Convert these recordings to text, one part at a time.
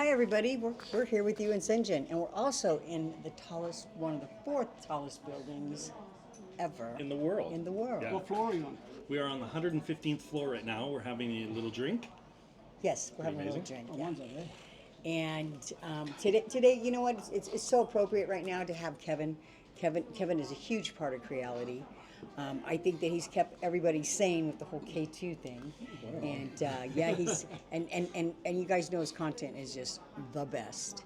Hi everybody, we're here with you in Shenzhen, and we're also in the tallest, one of the fourth tallest buildings ever In the world. In the world. Yeah. What floor are you on? We are on the 115th floor right now. We're having a little drink. Yes, we're having a little amazing. drink. Oh, Yeah. one's over there. And today, you know what? It's so appropriate right now to have Kevin. Kevin is a huge part of Creality. I think that he's kept everybody sane with the whole K2 thing, and yeah, he's and you guys know his content is just the best.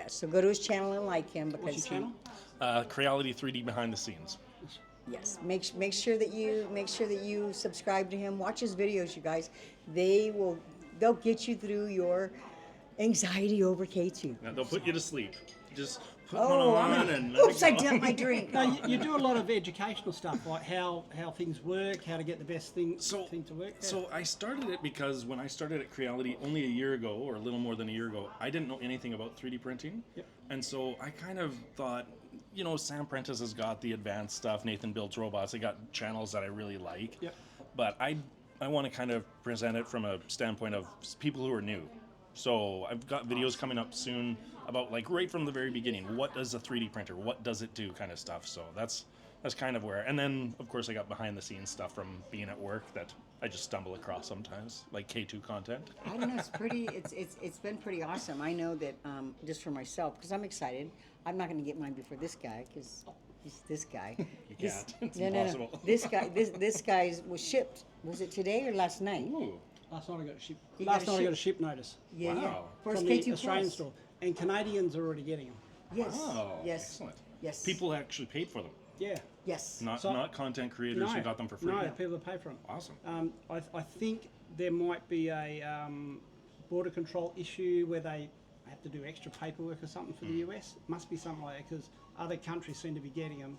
So go to his channel and like him because What's your channel? Creality 3D behind the scenes. Yes, make sure that you subscribe to him. Watch his videos, you guys. They'll get you through your anxiety over K2. Now, they'll put you to sleep. Just put Oh, one on and let oops! it I go. dumped my drink. No, you do a lot of educational stuff, like how things work, how to get the best thing to work. Yeah. So I started it because when I started at Creality only a year ago, or a little more than a year ago, I didn't know anything about 3D printing. Yep. And so I kind of thought, you know, Sam Prentice has got the advanced stuff, Nathan builds robots, they got channels that I really like. Yep. But I want to kind of present it from a standpoint of people who are new. So I've got videos coming up soon about, like, right from the very beginning, what does a 3D printer, what does it do, kind of stuff. So that's kind of where, and then of course I got behind the scenes stuff from being at work that I just stumble across sometimes, like K2 content. I don't know. It's been pretty awesome. I know that just for myself, because I'm excited. I'm not going to get mine before this guy because he's this guy. You can't. It's No. impossible. This guy was shipped. Was it today or last night? Ooh. Last night I got a ship. You Last got a night I ship- got a ship notice Yeah, yeah. Wow. For from K2 the Australian Plus. store, and Canadians are already getting them. Yes. Oh, Yes. excellent. Yes. People actually paid for them, Yeah. Yes. not So- content creators who got them for free. No, people that pay for them. Awesome. I think there might be a border control issue where they have to do extra paperwork or something for the US. Must be something like that because other countries seem to be getting them.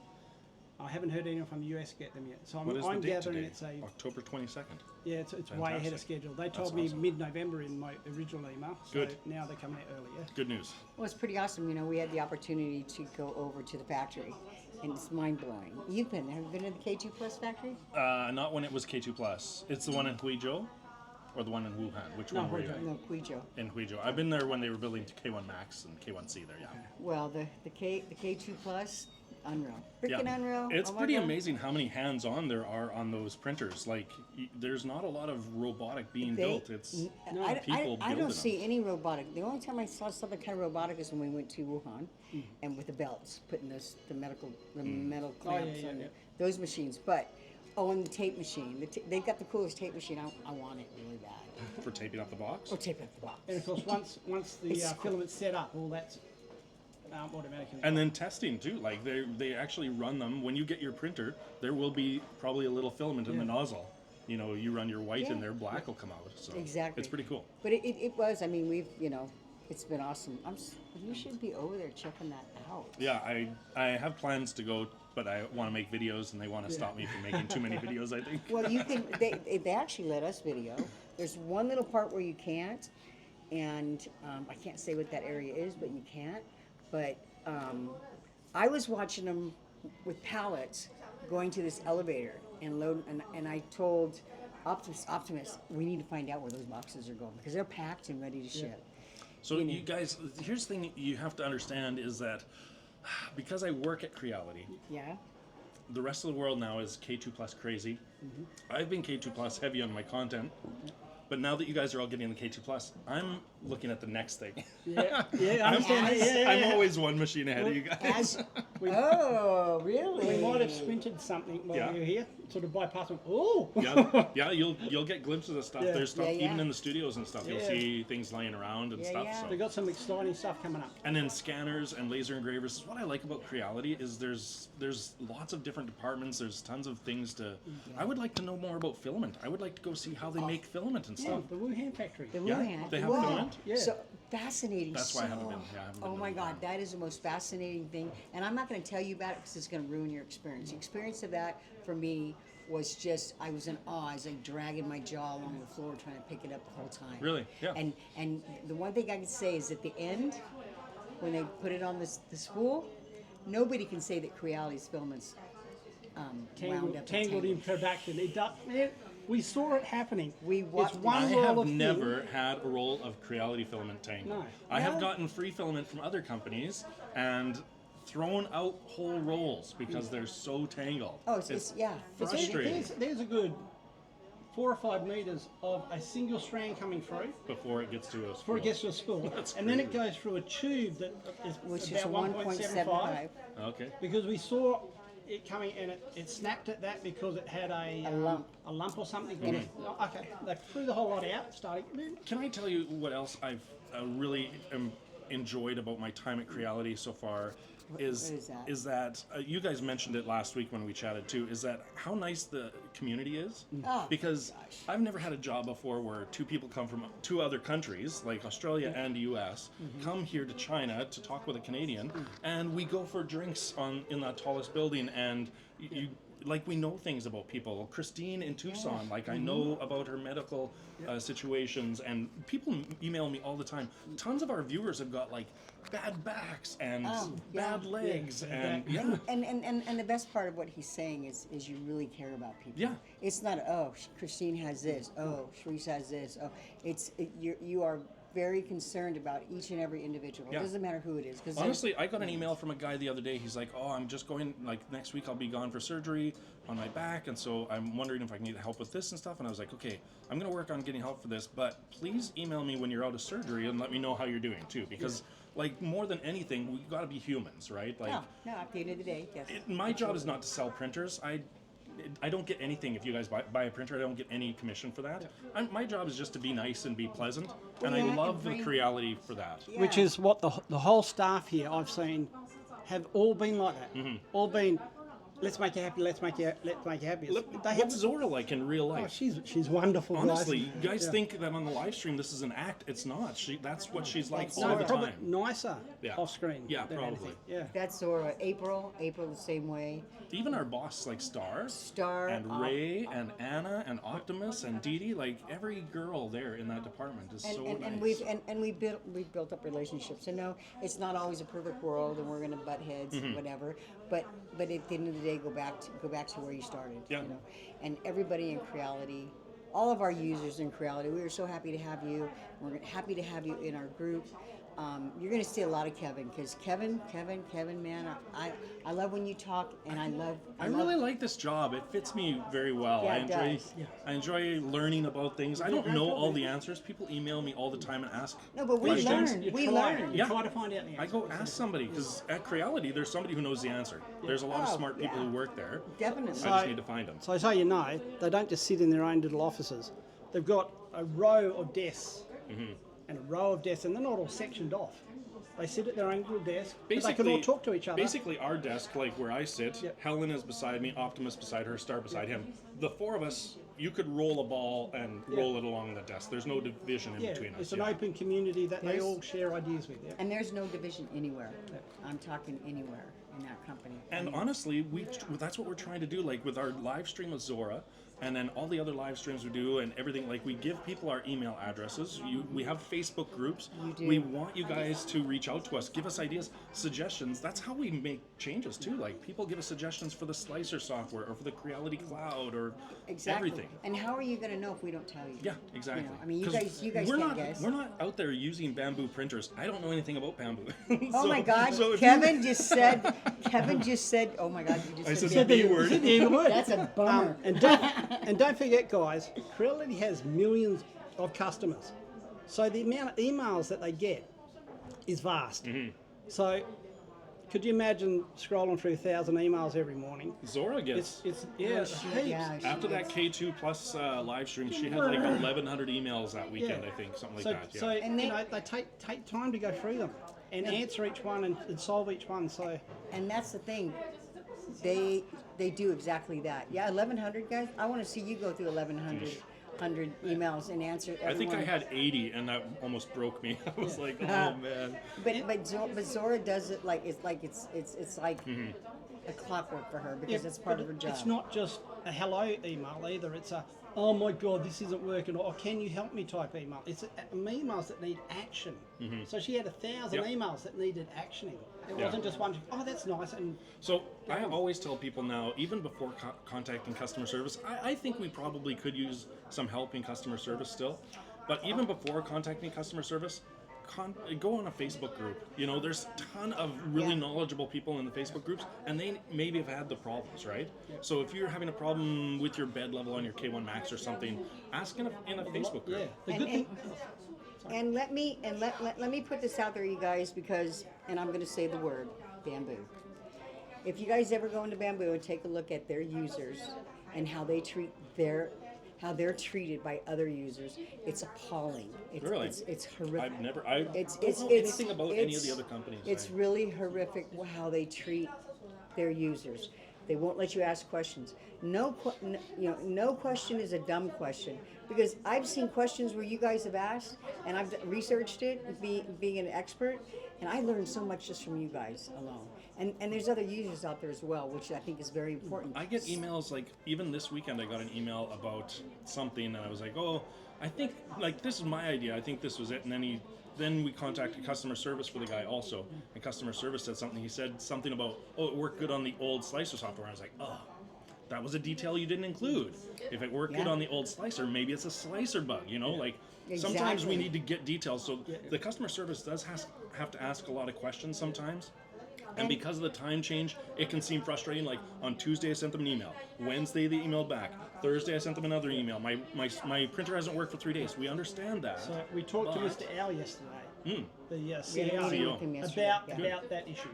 I haven't heard anyone from the US get them yet. So What is I'm the date gathering today? it's a October 22nd. yeah, it's way ahead of Fantastic. schedule. They That's told me awesome. mid-November in my original email. So Good. now they're coming out early. Yeah. Good news. Well, it's pretty awesome. You know, we had the opportunity to go over to the factory, and it's mind blowing. Have you been to the K2 Plus factory? Not when it was K2 Plus. It's the one in Huizhou, or the one in Wuhan. Which No, one were you? Huizhou. No, Guizhou. In Huizhou. I've been there when they were building K1 Max and K1C there. Yeah. Well, the K2 Plus, unreal, freaking Yeah. unreal. It's Oh my pretty God. amazing how many hands-on there are on those printers. Like, there's not a lot of robotic being built. It's people I don't building see them. any robotic. The only time I saw something kind of robotic is when we went to Wuhan, and with the belts, putting the metal clamps yeah, on yeah. those machines. But and the tape machine. They've got the coolest tape machine. I want it really bad. For taping up the box. Or tape up the box. And of course, once the It's cool. filament's set up, all that's automatically. And then testing too. Like they actually run them when you get your printer. There will be probably a little filament in the nozzle. You know, you run your white Yeah. in there, black will come out. So Exactly. it's pretty cool. But it was. I mean, it's been awesome. You should be over there checking that out. Yeah, I have plans to go, but I want to make videos, and they want to stop me from making too many videos, I think. Well, you can. They actually let us video. There's one little part where you can't, and I can't say what that area is, but you can't. But I was watching them with pallets going to this elevator and load, and I told Optimus, we need to find out where those boxes are going because they're packed and ready to ship. So you guys, here's the thing you have to understand is that because I work at Creality, Yeah. the rest of the world now is K2 Plus crazy. I've been K2 Plus heavy on my content, but now that you guys are all getting the K2 Plus, I'm looking at the next thing. Yeah, I understand. I'm always one machine ahead of you guys. Oh, really? We might have squinted something while Yeah. we were here, sort of bypassing. Oh, yeah, you'll get glimpses of stuff. Yeah. There's stuff Yeah, yeah. even in the studios and stuff. You'll Yeah. see things lying around and Yeah, stuff. yeah. So. they got some exciting stuff coming up. And then scanners and laser engravers. What I like about Creality is there's lots of different departments. There's tons of things to. I would like to know more about filament. I would like to go see how they make filament and Yeah, stuff. the Wuhan factory. The Yeah, Wuhan. they have Wow. filament? Yeah. So fascinating. That's why I haven't been- yeah, I haven't been Oh my to God, Wuhan. that is the most fascinating thing, and I'm not going to tell you about it because it's going to ruin your experience. The experience of that for me was just I was in awe as I dragging my jaw along the floor trying to pick it up the whole time. Really? Yeah. And the one thing I can say is at the end, when they put it on the spool, nobody can say that Creality's filaments wound up Tangled in production. It does. We saw it happening. We watched It's it. one I roll have of thin. never had a roll of Creality filament tangled. No. I have No? gotten free filament from other companies and thrown out whole rolls because they're so tangled. Oh, it's yeah. But frustrating. there's a good 4 or 5 meters of a single strand coming through Before it gets to a before it gets to a spool. That's And then it crazy. goes through a tube that is Which is about 1.75. Okay. because we saw it coming and it snapped at that because it had a lump or something. Okay, they threw the whole lot out, starting. Can I tell you what else I've really enjoyed about my time at Creality so far? What Is is that? you guys mentioned it last week when we chatted too? Is that how nice the community is? Oh, Because gosh. I've never had a job before where 2 people come from 2 other countries, like Australia and US, come here to China to talk with a Canadian, and we go for drinks in that tallest building, and you like we know things about people. Christine in Tucson, like I know about her medical situations, and people email me all the time. Tons of our viewers have got like bad backs and bad legs, and And the best part of what he's saying is you really care about people. Yeah. It's not Christine has this. Oh, Sharice has this. Oh, you are very concerned about each and every individual. Yeah. It doesn't matter who it is. 'Cause honestly, I got an email from a guy the other day. He's like, "Oh, I'm just going. Like next week, I'll be gone for surgery on my back, and so I'm wondering if I can get help with this and stuff." And I was like, "Okay, I'm gonna work on getting help for this, but please email me when you're out of surgery and let me know how you're doing too, because like more than anything, we gotta be humans, right? Like, no, at the end of the day, yes. my job is not to sell printers. I don't get anything if you guys buy a printer. I don't get any commission for that. My job is just to be nice and be pleasant, and I yeah, and love the bring- Creality for that. Yeah. Which is what the whole staff here I've seen have all been like that. All been, let's make you happy, let's make you happy. What's Zora like in real life? She's wonderful. Honestly, guys. you guys think that on the live stream this is an act. It's not. That's what she's like That's all Zora. the probably time. nicer Yeah. off screen. Yeah, than probably. anything. Yeah. That's Zora. April the same way. Even our boss, like Star, and Ray, and Anna, and Optimus, and Dee Dee, like every girl there in that department is so nice. And we've built up relationships. And no, it's not always a perfect world, and we're gonna butt heads and whatever. But at the end of the day, go back to where you started. Yeah. You know, and everybody in Creality, all of our users in Creality, we are so happy to have you. We're happy to have you in our group. You're going to see a lot of Kevin, because Kevin, man, I love when you talk, and I really like this job. It fits me very well. Yeah, it does. I enjoy learning about things. I don't know all the answers. People email me all the time and ask. No, but we questions. learn. You We try, learn. You Yeah. try to find out the answer. I go ask somebody, because at Creality there's somebody who knows the answer. There's a lot of Oh, smart people yeah. who work there. Definitely. I just need to find them. So you know, they don't just sit in their own little offices. They've got a row of desks and a row of desks, and they're not all sectioned off. They sit at their own little desk, but they can all talk to each other. Basically, our desk, like where I sit, Yep. Helen is beside me, Optimus beside her, Star beside him. The 4 of us, you could roll a ball and roll it along the desk. There's no division in yeah, between us. it's an open community that they There's- all share ideas with. Yeah. And there's no division anywhere. I'm talking anywhere in that company. And honestly, that's what we're trying to do. Like with our live stream of Zora, and then all the other live streams we do and everything, like we give people our email addresses. We have Facebook groups. You do. We want you guys to reach out to us, give us ideas, suggestions. That's how we make changes too. Like people give us suggestions for the Slicer software or for the Creality Cloud or Exactly. everything. And how are you going to know if we don't tell you? Yeah, exactly. You know, I mean, you 'Cause guys we're can't not, guess. We're not out there using bamboo printers. I don't know anything about bamboo. Oh my God! so if Kevin just said. Oh my God! You I just said the B You word. said the evil word. That's a bummer. And don't forget, guys, Creality has millions of customers, so the amount of emails that they get is vast. So, could you imagine scrolling through 1,000 emails every morning? Zora gets. It's Oh, heaps. yeah, After that K2 Plus live stream, she had like 1,100 emails that weekend, I think, something like So, that. Yeah. so And you they- know, they take time to go through them and answer each one and solve each one. So And that's the thing. They do exactly that. Yeah, 1,100 guys. I want to see you go through 1,100 emails and answer everyone. I think I had 80, and that almost broke me. I was like, oh man. But Zora does it like it's like a clockwork for her, because that's part but of her job. It's not just a hello email either. It's a oh my God, this isn't working, or can you help me type email. It's emails that need action. So she had 1,000 Yep. emails that needed actioning. It Yeah. wasn't just one, oh, that's nice. And So I always tell people now, even before contacting customer service, I think we probably could use some help in customer service still. But even before contacting customer service, go on a Facebook group. You know, there's a ton of really knowledgeable people in the Facebook groups, and they maybe have had the problems, right? So if you're having a problem with your bed level on your K1 Max or something, ask in a Facebook group. yeah, the And- good thing. And let me put this out there, you guys, because, and I'm going to say the word, Bamboo. If you guys ever go into Bamboo and take a look at their users and how they treat how they're treated by other users, it's appalling. Really? It's horrific. I don't know anything about any of the other companies. It's really horrific how they treat their users. They won't let you ask questions. No question is a dumb question, because I've seen questions where you guys have asked, and I've researched it, being an expert, and I learned so much just from you guys alone. And there's other users out there as well, which I think is very important. I get emails like, even this weekend I got an email about something, and I was like, oh, I think, like, this is my idea, I think this was it. And then we contacted customer service for the guy also, and customer service said something. He said something about, oh, it worked good on the old slicer software. I was like, oh, that was a detail you didn't include. If it worked good Yeah. on the old slicer, maybe it's a slicer bug, you know? Like, sometimes we Exactly. need to get details. So the customer service does have to ask a lot of questions sometimes. And because of the time change, it can seem frustrating. Like, on Tuesday I sent them an email. Wednesday they emailed back. Thursday I sent them another email. My printer hasn't worked for 3 days. We understand that. So we talked to But- Mr. Al yesterday, the We had a CEO, meeting with him yesterday. about Yeah. about that issue.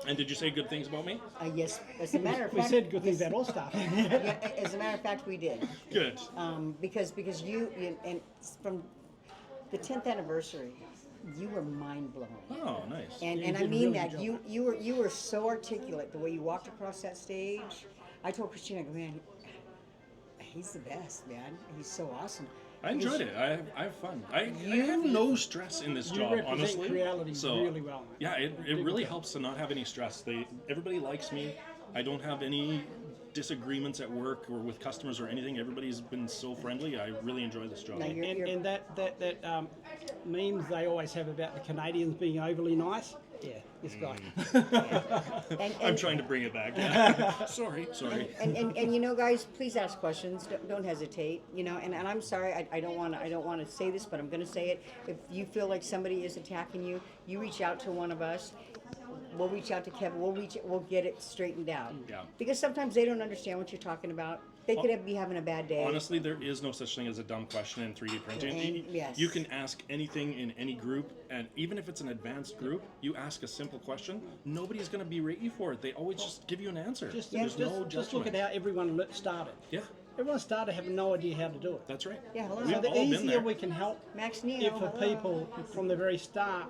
And did you say good things about me? Yes, as a matter of We fact, said good things about all stuff. yeah, as a matter of fact, we did. Good. Because you and from the 10th anniversary, you were mind blowing. Oh, nice. And You I did a mean really that good job. you were so articulate the way you walked across that stage. I told Christina, I go, man, he's the best, man. He's so awesome. I enjoyed it. I have fun. I have no stress in this You job, represent honestly. Creality So, really well. Yeah, it really helps to not have any stress. Everybody likes me. I don't have any disagreements at work or with customers or anything. Everybody's been so friendly. I really enjoy this job. Now you're- And that memes they always have about the Canadians being overly nice. Yeah, this guy. I'm trying to bring it back. Yeah. sorry. And you know, guys, please ask questions. Don't hesitate. You know, and I'm sorry, I don't want to say this, but I'm going to say it. If you feel like somebody is attacking you, you reach out to one of us. We'll reach out to Kevin. We'll get it straightened out. Yeah. Because sometimes they don't understand what you're talking about. They could be having a bad day. Honestly, there is no such thing as a dumb question in 3D printing. And yes. You can ask anything in any group, and even if it's an advanced group, you ask a simple question, nobody's going to berate you for it. They always just give you an answer. There's no judgment. just look at how everyone started. Yeah, Everyone started having no idea how to do it. that's right. Yeah, hello. We've So the all been easier there. we can help Max Neo, it for hello. people from the very start.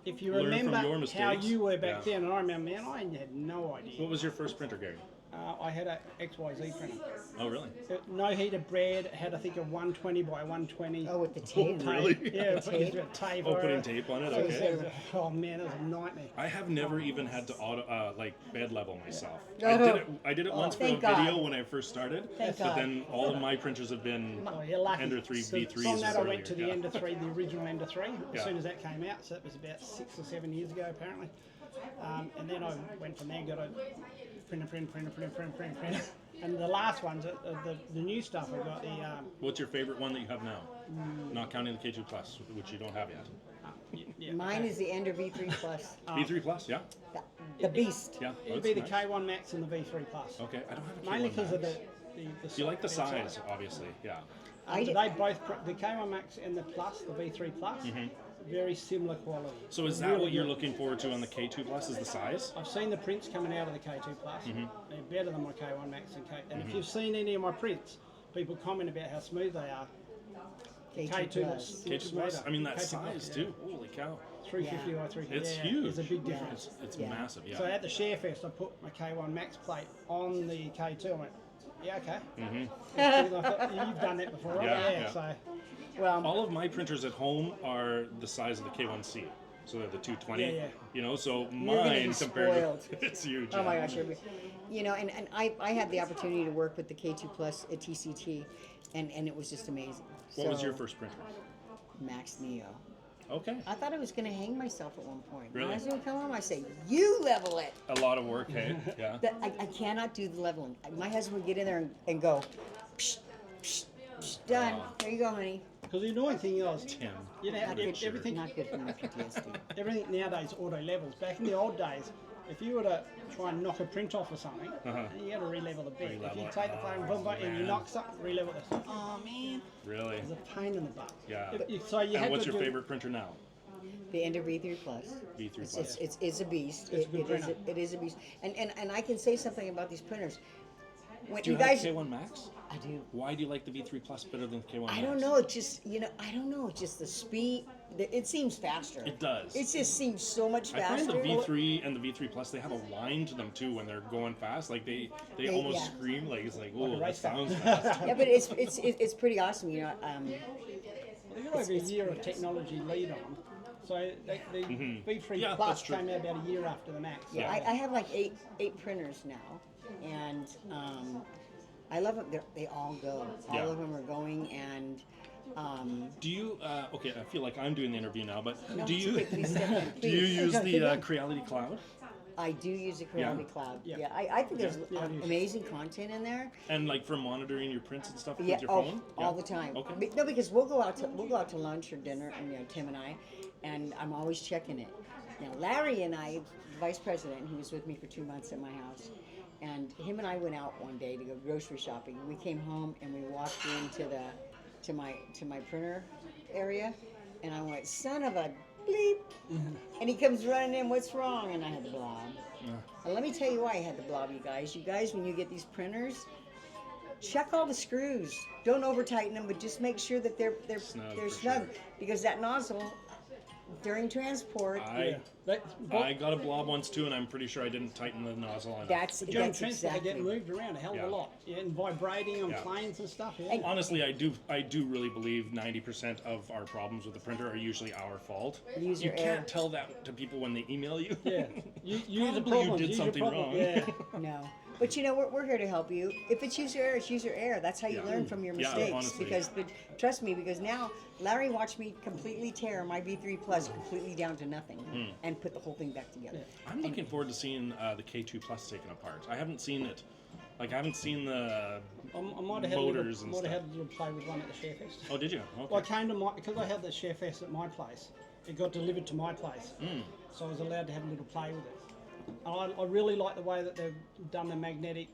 If you Learn from remember your how mistakes. you were back Yeah. then, and I remember, man, I had no idea. What was your first printer, Gary? I had a XYZ printer. Oh, really? No heated bread, had I think a 120 by 120. Oh, with the tape. really? Yeah, The tape. tape. Oh, putting tape on it? It was- Okay. Oh man, it was a nightmare. I have never even had to bed level myself. Oh. I did it once for a thank video God. when I first started, Thank but God. then all of my printers have been Oh, you're lucky. Ender 3 So V3s. from that, I earlier. went to the Yeah. Ender 3, the original Ender 3, Yeah. as soon as that came out. So that was about 6 or 7 years ago, apparently. And then I went from there, got a printer. And the last ones, the new stuff, I got the. What's your favorite one that you have now? Not counting the K2 Plus, which you don't have yet. Yeah, Mine okay. is the Ender V3 Plus, V3 Plus, yeah? the beast. Yeah. It'd that's be the nice. K1 Max and the V3 Plus. Okay, I don't have a K1 Mainly because of Max. the You like the size. size, obviously, yeah. I did- They both, the K1 Max and the Plus, the V3 Plus, very similar quality. So is that Really what you're good. looking forward to on the K2 Plus, is the size? I've seen the prints coming out of the K2 Plus. They're better than my K1 Max and K. And if you've seen any of my prints, people comment about how smooth they are. K2 Plus. K2 Plus, I mean, that K2 size Plus, too, holy cow. 350 Yeah. by 350. It's yeah, huge. There's a big difference. It's Yeah. massive, yeah. So at the Sharefest, I put my K1 Max plate on the K2. I went, yeah, okay. I thought, you've done that before, right? Yeah, yeah. So Well, All of my printers at home are the size of the K1C. So they're the 220. Yeah, yeah. You know, so gonna be mine compared spoiled. to it's huge. Oh my yeah. gosh, you know, and I had the opportunity to work with the K2 Plus at TCT, and it was just amazing. What was So, your first printer? Max Neo. Okay. I thought I was going to hang myself at one point. Really? When I was going to come home, I say, "You level it." A lot of work, hey? Yeah. I cannot do the leveling. My husband would get in there and go, psh, psh, psh, done. Wow. There you go, honey. Because the annoying thing is, Tim. you know, Not good, everything, not good for my PTSD. everything nowadays auto levels. Back in the old days, if you were to try and knock a print off or something, you got to re-level the bit. If Re-level you it. take the phone, boom, boom, and you man. knock something, re-level it. Oh man, Really? it's a pain in the butt. Yeah. So you And had what's to your do, favorite printer now? The Ender V3 Plus. V3 It's, Plus. it's a beast. It's a good printer. It is a beast. And I can say something about these printers. When Do you you guys, have K1 Max? I do. Why do you like the V3 Plus better than K1 Max? I don't know. It's just, you know, I don't know. It's just the speed. It seems faster. It does. It just seems so much I faster. find the V3 and the V3 Plus, they have a whine to them too when they're going fast. Like they almost yeah. scream. Like it's like, oh, that race car. sounds fast. Yeah, but it's pretty awesome. You know, They've got over a year of technology lead on. So the V3 Yeah, Plus that's true. came out about a year after the Max. yeah, I have like eight printers now, and I love them. They all go. All Yeah. of them are going, and Do you? Okay, I feel like I'm doing the interview now, but no, do it's you? okay, please step in, Do you please. use No, the keep going. Creality Cloud? I do use the Creality Cloud. Yeah. Yeah, I think there's Yeah, I use it. amazing content in there. And like for monitoring your prints and stuff Yeah, with your oh, phone? all the time. Okay. No, because we'll go out to lunch or dinner, and you know, Tim and I, and I'm always checking it. Now Larry and I, vice president, he was with me for 2 months at my house, and him and I went out one day to go grocery shopping. We came home and we walked into to my printer area, and I went, "Son of a bleep!" And he comes running in. "What's wrong?" And I had the blob. And let me tell you why I had the blob, you guys. You guys, when you get these printers, check all the screws. Don't over tighten them, but just make sure that they're Snug, they're for snug, sure. because that nozzle during transport. I got a blob once too, and I'm pretty sure I didn't tighten the nozzle enough. That's During transport, exactly. they get moved around a hell of Yeah. a lot. Yeah, and vibrating on Yeah. planes and stuff. Yeah. And- Honestly, I do really believe 90% of our problems with the printer are usually our fault. User You error. can't tell that to people when they email you. Yeah. Use the Probably you problem. did use your something problem. wrong. Yeah. No, but you know we're here to help you. If it's user error, it's user error. That's how you Yeah. learn from your Yeah, mistakes. honestly. Because trust me, because now Larry watched me completely tear my V3 Plus completely down to nothing and put the whole thing back together. I'm looking forward to seeing the K2 Plus taken apart. I haven't seen it. Like I haven't seen the. I might have had Motors a and little, might stuff. have had a little play with one at the Sharefest. Oh, did you? Okay. Well, I came to because I had the Sharefest at my place. It got delivered to my place, so I was allowed to have a little play with it. I really like the way that they've done the magnetic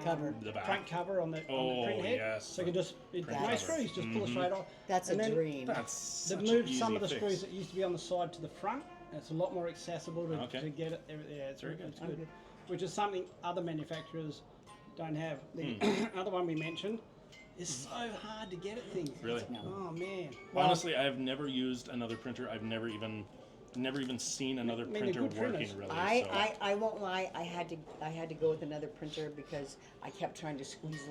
Cover. The back. front cover on the Oh, print head. yes. So you can just no cover. screws, just pull it straight off. That's And a then dream. That's They've such an moved some easy of the fix. screws that used to be on the side to the front. It's a lot more accessible to, Okay. to get it. Yeah, it's Very good. It's good. Which is something other manufacturers don't have. The other one we mentioned is so hard to get at things. Really? Oh man. Honestly, I have never used another printer. I've never even seen another I mean, they're printer good working printers. really. I won't lie. I had to go with another printer because I kept trying to squeeze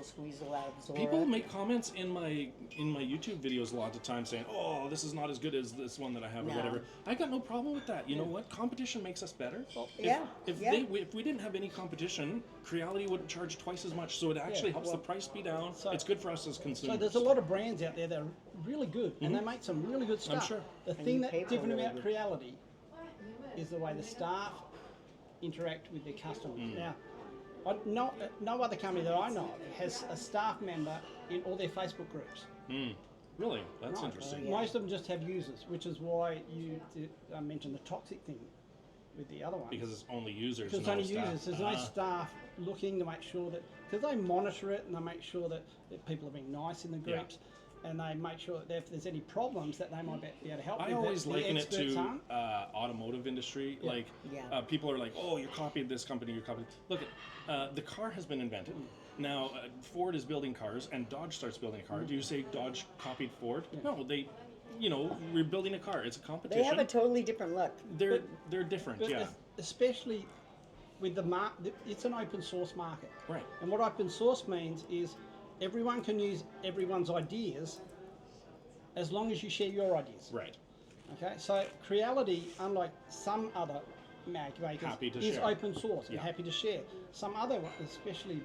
out of Zora. People make comments in my YouTube videos a lot of the time saying, "Oh, this is not as good as this one that I have," or No. whatever. I got no problem with that. You know what? Competition makes us better. yeah, If yeah. if we didn't have any competition, Creality wouldn't charge twice as much. So it actually helps the price be down. It's good for us as consumers. So there's a lot of brands out there that are really good, and they make some really good stuff. sure. The And thing you that's pay for different really about good. Creality is the way the staff interact with their customers. Now, no other company that I know of has a staff member in all their Facebook groups. Really, that's Right. interesting. Yeah. Most of them just have users, which is why I mentioned the toxic thing with the other one. Because it's only users. Because it's no only staff. users. There's no staff looking to make sure that, because they monitor it and they make sure that people are being nice in the Yeah. groups, and they make sure that if there's any problems that they might be able to help I with. always that the liken it experts to aren't. automotive industry. Like, Yeah. people are like, "Oh, you're copying this company. You're copying." Look, the car has been invented. Now, Ford is building cars, and Dodge starts building a car. Do you say Dodge copied Ford? No, they, we're building a car. It's a competition. They have a totally different look. They're different. But Yeah. especially with it's an open source market. Right. And what open source means is everyone can use everyone's ideas as long as you share your ideas. Right. Okay, so Creality, unlike some other mag makers, Happy to is share. open source and Yeah. happy to share. Some other ones, especially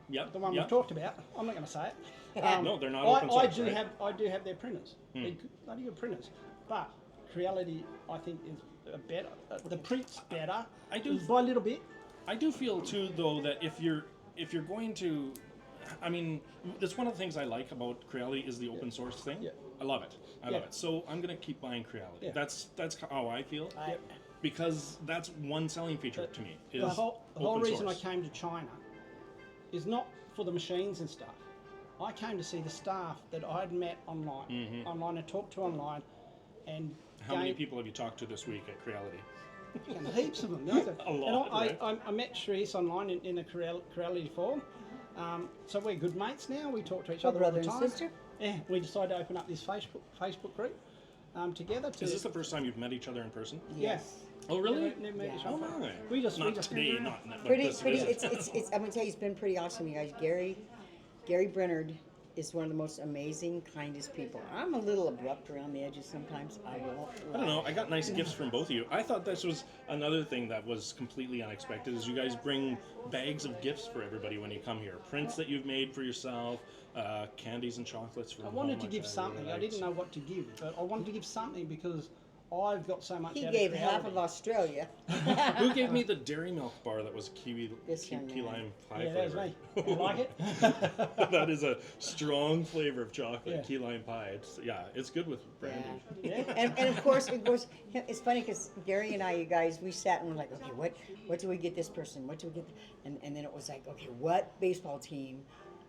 Yep. the one yep. we've talked about, I'm not going to say it. No, they're not open source, right? I do have their printers. They're bloody good printers. But Creality, I think, is a better. The print's better. I do- by a little bit. I do feel too, though, that if you're going to, I mean, that's one of the things I like about Creality is the open source thing. Yeah. I love it. I love Yeah. it. So I'm gonna keep buying Creality. Yeah. That's how I feel. I- Because that's one selling feature to me. Is The whole open reason source. I came to China is not for the machines and stuff. I came to see the staff that I'd met online and talked to online, and How many gained- people have you talked to this week at Creality? and heaps of them. A lot, And I met Shrees online in a Creality forum. So we're good mates now. We talk to each other all brother the and time. sister? Yeah, we decided to open up this Facebook group together. To, Is this the first time you've met each other in person? Yes. Oh, really? Never met each Oh, other. my. We just Not today, not but Pretty. this visit. It's. I'm gonna tell you, it's been pretty awesome, you guys. Gary Brennard is one of the most amazing, kindest people. I'm a little abrupt around the edges sometimes. I won't I don't know. I got nice gifts from both of you. I thought this was another thing that was completely unexpected. Is you guys bring bags of gifts for everybody when you come here. Prints that you've made for yourself, candies and chocolates from I wanted home, to which give I something. really I didn't liked. know what to give, but I wanted to give something because I've got so much. He out gave of half Creality. of Australia. Who gave me the dairy milk bar that was key This young man. lime pie Yeah, that was flavor? me. You like it? That is a strong flavor of chocolate, Yeah. key lime pie. It's good with brandy. Yeah. And of course, it's funny because Gary and I, you guys, we sat and we're like, okay, what do we get this person? What do we get? And then it was like, okay, what baseball team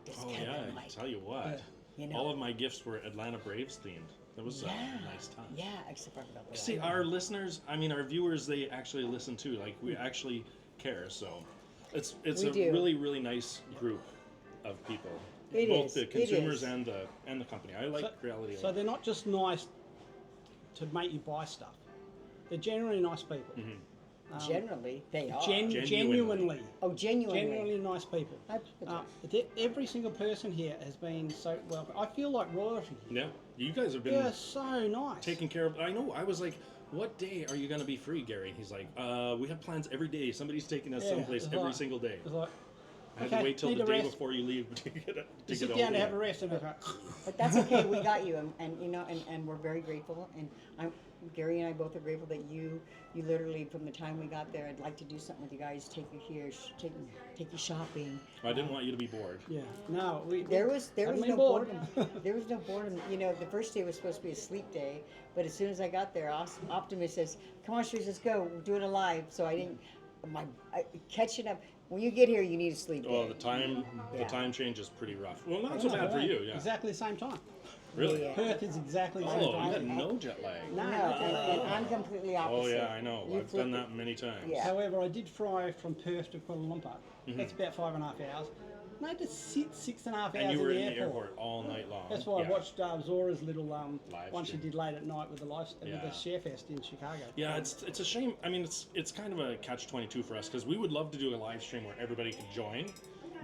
does Oh Kevin yeah, I like? tell you what. You know. All of my gifts were Atlanta Braves themed. That was a nice touch. Yeah, except for the See, our listeners, I mean, our viewers, they actually listen too. Like, we actually care. So, it's We a do. really, really nice group of people. It Both is, the it consumers is. and the company. I like Creality a So lot. they're not just nice to make you buy stuff. They're generally nice people. Generally, they are. Genuinely. Oh, genuinely. Genuinely nice people. I- Every single person here has been so welcome. I feel like royalty. Yeah, you guys have been They're so nice. taking care of. I know. I was like, "What day are you going to be free, Gary?" And he's like, "We have plans every day. Somebody's taking us Yeah, someplace it's every like- single day." It's like, I had okay, to wait till need the a day rest. before you leave to get you get sit a down hold to of have you. a rest and it's like, But that's okay. We got you, and you know, and we're very grateful. And Gary and I both are grateful that you literally, from the time we got there, I'd like to do something with you guys. Take you here, take you shopping. I didn't want you to be bored. yeah. No, There was haven't been no bored. boredom. There was no boredom. You know, the first day was supposed to be a sleep day, but as soon as I got there, Optimus says, "Come on, Shrees, let's go. We're doing it live." So I didn't. Catching up. When you get here, you need a sleep Oh, day. the time Yeah. change is pretty rough. Well, not so bad for you, yeah. Exactly the same time. Really? Yeah. Perth is exactly the same Oh, you time. had no jet lag. No, and I'm completely opposite. Oh yeah, I know. You I've flip done it. that many times. Yeah. However, I did fly from Perth to Kuala Lumpur. That's about 5.5 hours. And I had to sit 6.5 hours And you were in in the the airport all night long. That's why yeah. I watched Zora's little one she stream. did late at night with the with Yeah. the Sharefest in Chicago. Yeah, it's a shame. I mean, it's kind of a catch-22 for us because we would love to do a live stream where everybody could join,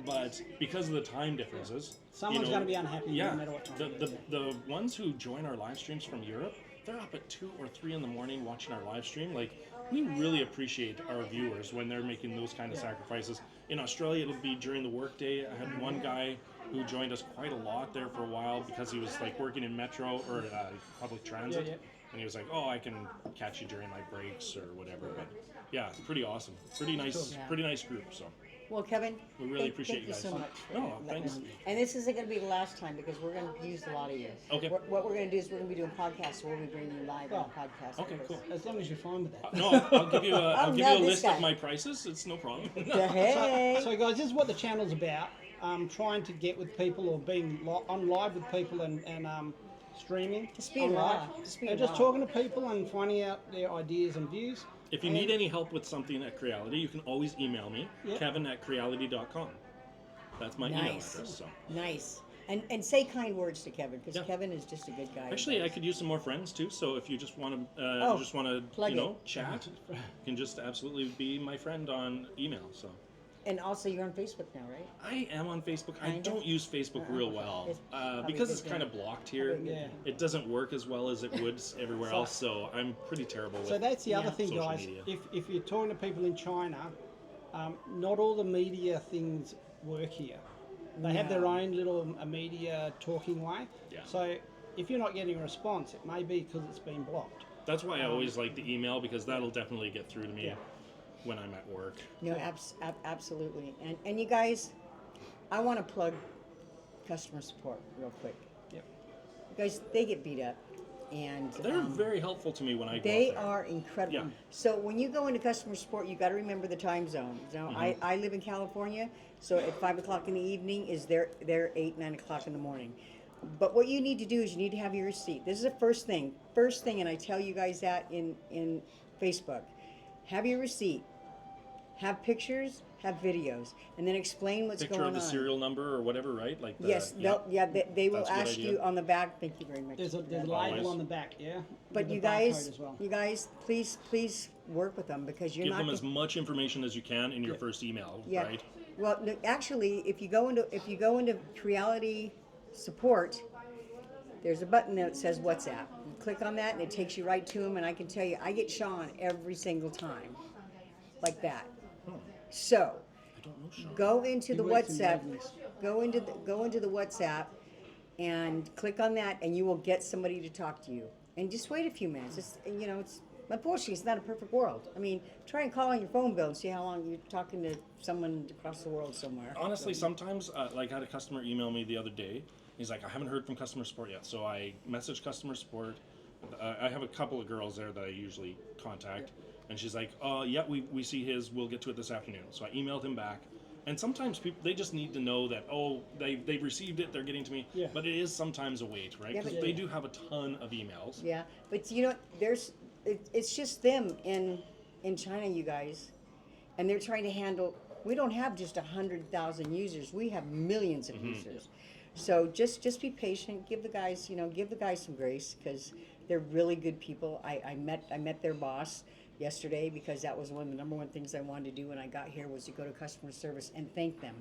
but because of the time differences, Someone's you know, gonna be unhappy Yeah, no matter what time. the ones who join our live streams from Europe, they're up at 2 or 3 in the morning watching our live stream. Like, we really appreciate our viewers when they're making those kind of sacrifices. In Australia, it'll be during the workday. I had one guy who joined us quite a lot there for a while because he was like working in metro or public transit, Yeah. and he was like, "Oh, I can catch you during my breaks or whatever." But yeah, pretty awesome, pretty nice, Yeah. pretty nice group. So Well, Kevin, we really appreciate thank you you guys. so much. For No, letting thanks. us- And this isn't going to be the last time because we're going to use a lot of you. Okay. What we're going to do is we're going to be doing podcasts where we bring you live on the podcast. Okay, cool. As long as you're fine with that. No, I'll give you a, I'll give no, you a this list guy. of my prices. It's no problem. Hey. So guys, this is what the channel's about. Trying to get with people or being on live with people and streaming. Just being on raw. live. Just being and just raw. talking to people and finding out their ideas and views. If you need any help with something at Creality, you can always email me, Yeah. kevin@creality.com. That's my email Nice. address. So. Nice. And say kind words to Kevin because Yeah. Kevin is just a good guy. Actually, I could use some more friends too. So if you just want to, plug you know, it. chat, you can just absolutely be my friend on email. So And also, you're on Facebook now, right? I am on Facebook. I Kinda? don't use Facebook real well It's probably because good it's thing. kind of blocked here. Yeah. It doesn't work as well as it would everywhere So- else, so I'm pretty terrible with So that's the other Yeah. thing, social guys. media. If you're talking to people in China, not all the media things work here. They have their No. own little media talking way. Yeah. So if you're not getting a response, it may be because it's been blocked. That's why I always like the email, because that'll definitely get through to me Yeah. when I'm at work. No, absolutely. And you guys, I want to plug customer support real quick. Yep. You guys, they get beat up, and They're very helpful to me when I go they out there. are incredible. Yeah. So when you go into customer support, you got to remember the time zone. Now, I live in California, so at 5 o'clock in the evening is they're 8, 9 o'clock in the morning. But what you need to do is you need to have your receipt. This is the first thing, and I tell you guys that in Facebook. Have your receipt. Have pictures, have videos, and then explain what's Picture going of the on. serial number or whatever, right? Like the, Yes, they will That's a good ask idea. you on the back. Thank you very much. There's a Yeah. label Always. on the back, yeah. But with you the barcode guys, as well. please work with them because you're Give not. them as much information as you can in your first email, Yeah. right? Well, no, actually, if you go into Creality support, there's a button that says WhatsApp. You click on that, and it takes you right to them. And I can tell you, I get Sean every single time, like that. So, I don't know, Sean. go into the works in WhatsApp. business. Go into the WhatsApp, and click on that, and you will get somebody to talk to you. And just wait a few minutes. It's unfortunately it's not a perfect world. I mean, try and call on your phone bill and see how long you're talking to someone across the world somewhere. Honestly, sometimes, like I had a customer email me the other day. He's like, I haven't heard from customer support yet. So I messaged customer support. I have a couple of girls there that I usually contact. And she's like, yeah, we see his. We'll get to it this afternoon. So I emailed him back. And sometimes people, they just need to know that, they've received it, they're getting to me. Yeah. But it is sometimes a wait, right? Yeah, Because but- they do have a ton of emails. Yeah, but you know, it's just them in China, you guys, and they're trying to handle. We don't have just 100,000 users. We have millions of users. So just be patient. Give the guys some grace because they're really good people. I met their boss yesterday because that was one of the number one things I wanted to do when I got here was to go to customer service and thank them,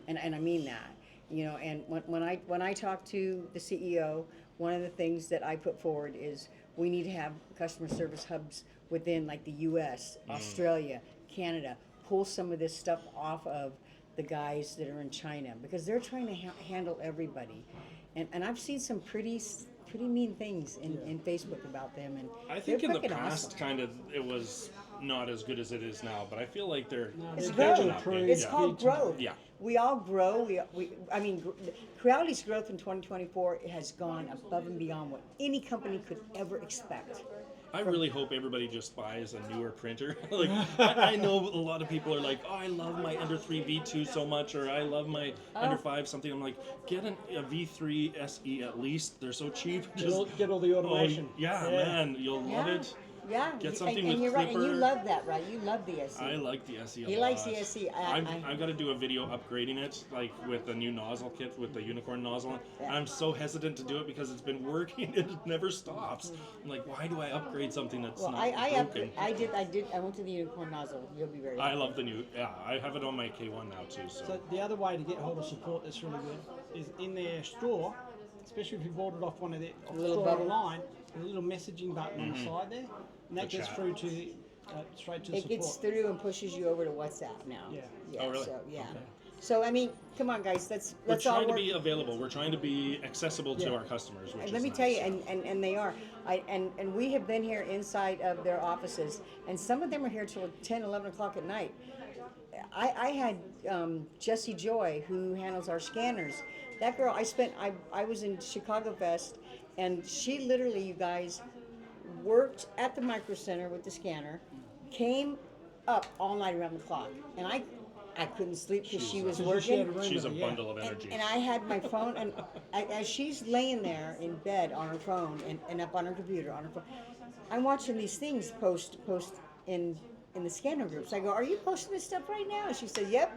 and I mean that. And when I talk to the CEO, one of the things that I put forward is we need to have customer service hubs within like the U.S., Australia, Canada. Pull some of this stuff off of the guys that are in China because they're trying to handle everybody, and I've seen some pretty mean things in Facebook about them, and I think they're in the freaking past, awesome. kind of, it was not as good as it is now. But I feel like they're It's they're catching growth. up. It's Yeah. called growth. Yeah. We all grow. I mean, Creality's growth in 2024 has gone above and beyond what any company could ever expect. I really hope everybody just buys a newer printer. Like I know a lot of people are like, "Oh, I love my under 3 V2 so much," or "I love my under 5 something." I'm like, get a V3 SE at least. They're so cheap. Get all the automation. Yeah, man, you'll love it. Yeah, Get something and with you're right, and you Clipper. love that, right? You love the SE. I like the SE a lot. He likes the SE. I've got to do a video upgrading it, like with a new nozzle kit with the unicorn nozzle. Yeah. I'm so hesitant to do it because it's been working and it never stops. I'm like, why do I upgrade something that's Well, not I broken? went to the unicorn nozzle. You'll be very I happy. love the new. Yeah, I have it on my K1 now too. So, So the other way to get hold of support that's really good is in their store, especially if you bought it off one of their little store bubble. online, there's a little messaging button on the side there, and that The gets chat. through to straight to the It support. gets through and pushes you over to WhatsApp now. Yeah. Oh, really? So, yeah. Okay. So I mean, come on, guys. we're Let's all trying to work. be available. We're trying to be accessible to Yeah. our customers. Which And is let me nice. tell you, and they are. And we have been here inside of their offices, and some of them are here till 10, 11 o'clock at night. I had Jessie Joy, who handles our scanners. That girl, I was in Chicago Fest, and she literally, you guys, worked at the Micro Center with the scanner, came up all night around the clock, and I couldn't sleep because she was Because you shared a working. room She's a with her, yeah. bundle of energy. And I had my phone, and as she's laying there in bed on her phone and up on her computer on her phone, I'm watching these things post in in the scanner groups. I go, "Are you posting this stuff right now?" And she said, "Yep,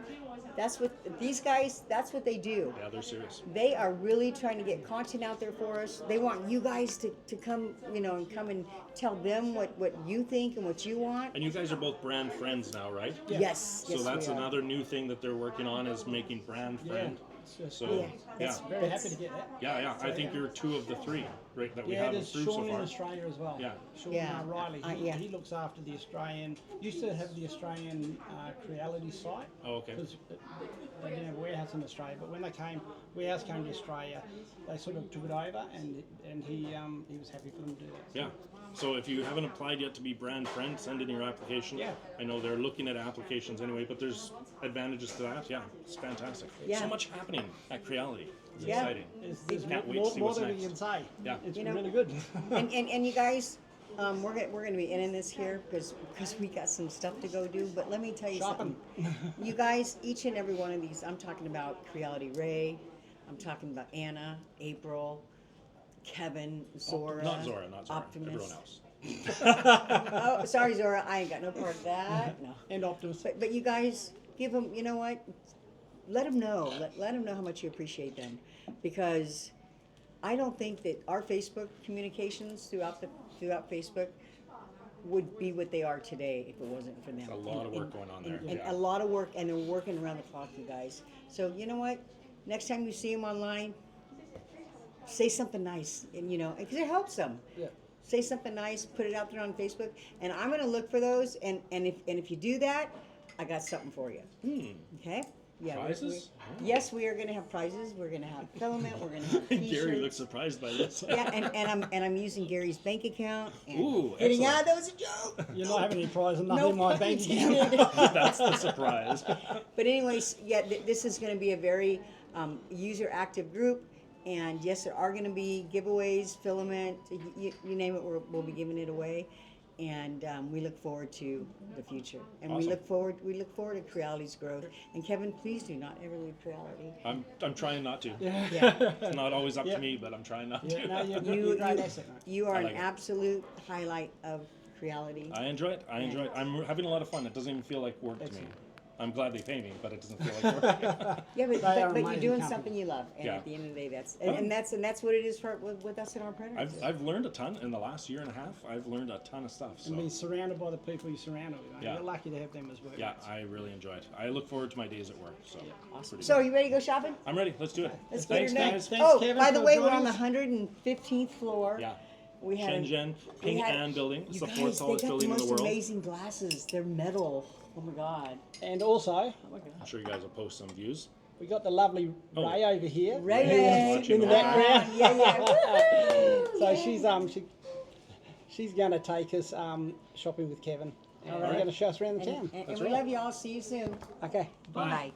that's what these guys. That's what they do. Yeah, they're serious. They are really trying to get content out there for us. They want you guys to come, and come and tell them what you think and what you want." And you guys are both brand friends now, right? Yes, So yes, that's we are. another new thing that they're working on is making brand friend. It's just, So Yeah, yeah, that's very happy to get that. yeah. I think you're 2 of the 3, right, that we Yeah, have there's approved so Sean in far. Australia as well. Yeah. Sean Yeah, Riley. yeah. He looks after the Australian. Used to have the Australian Creality site. Oh, okay. Because they didn't have a warehouse in Australia, but when warehouse came to Australia, they sort of took it over, and he was happy for them to do that. Yeah. So if you haven't applied yet to be brand friend, send in your application. Yeah. I know they're looking at applications anyway, but there's advantages to that. Yeah, it's fantastic. Yeah. So much happening at Creality. It's Yeah. exciting. There's Can't wait to more, see more what's than we next. can say. Yeah. It's You know, really good. And you guys, we're gonna be ending this here because we got some stuff to go do. But let me tell you Shopping. something. You guys, each and every one of these, I'm talking about Creality Ray, I'm talking about Anna, April, Kevin, Zora, Not Zora, Optimus. everyone else. Oh, sorry, Zora, I ain't got no part of that. No. And Optimus. But you guys, give them, you know what? Let them know. Let them know how much you appreciate them, because I don't think that our Facebook communications throughout Facebook would be what they are today if it wasn't for them. A lot of work going on there. And Yeah. a lot of work, and they're working around the clock, you guys. So you know what? Next time you see them online, say something nice, and because it helps them. Yeah. Say something nice, put it out there on Facebook, and I'm gonna look for those. And if you do that, I got something for you. Okay? Yeah. Prizes? Yes, we are gonna have prizes. We're gonna have filament. We're gonna have T-shirts. Gary looks surprised by this. Yeah, and I'm using Gary's bank account. And Ooh, getting excellent. out. That was a joke. You're not having any prize and nothing Nope. in my bank account. That's the surprise. But anyways, yeah, this is going to be a very user active group, and yes, there are going to be giveaways, filament, you name it, we'll be giving it away, and we look forward to the future, and we Awesome. look forward to Creality's growth. And Kevin, please do not ever leave Creality. I'm trying not to. Yeah, It's not always up Yeah. to me, but I'm trying not Yeah, to. no, you're you a great asset, mate. you are I an like it. absolute highlight of Creality. I enjoy it. I'm having a lot of fun. It doesn't even feel like work to me. I'm glad they pay me, but it doesn't feel like work. Yeah, They are but you're amazing doing company. something you love, and Yeah. at the end of the day, that's what it is for with us in our printers. I've learned a ton in the last year and a half. I've learned a ton of stuff. And be So surrounded by the people you surround with. Mate. Yeah. You're lucky to have them as well. yeah, I really enjoy it. I look forward to my days at work. So pretty So, good. are you ready to go shopping? I'm ready. Let's do it. Let's Thanks, get her guys. Thanks, Oh, Kevin, by the for way, we're on joining the us. 115th floor. Yeah. We had Shenzhen we Ping had- An building. It's You the guys, fourth they tallest got building the in the most world. amazing glasses. They're metal. Oh my god. And also, Oh my god. I'm sure you guys will post some views. we got the lovely Oh. Ray over here. Ray Ray is Ray. watching in the live. background. Yeah, yeah. Woohoo! So Yeah. she's going to take us shopping with Kevin. And All we're right. going to show us around the And, town. and That's we right. love you all. See you soon. Okay. Bye.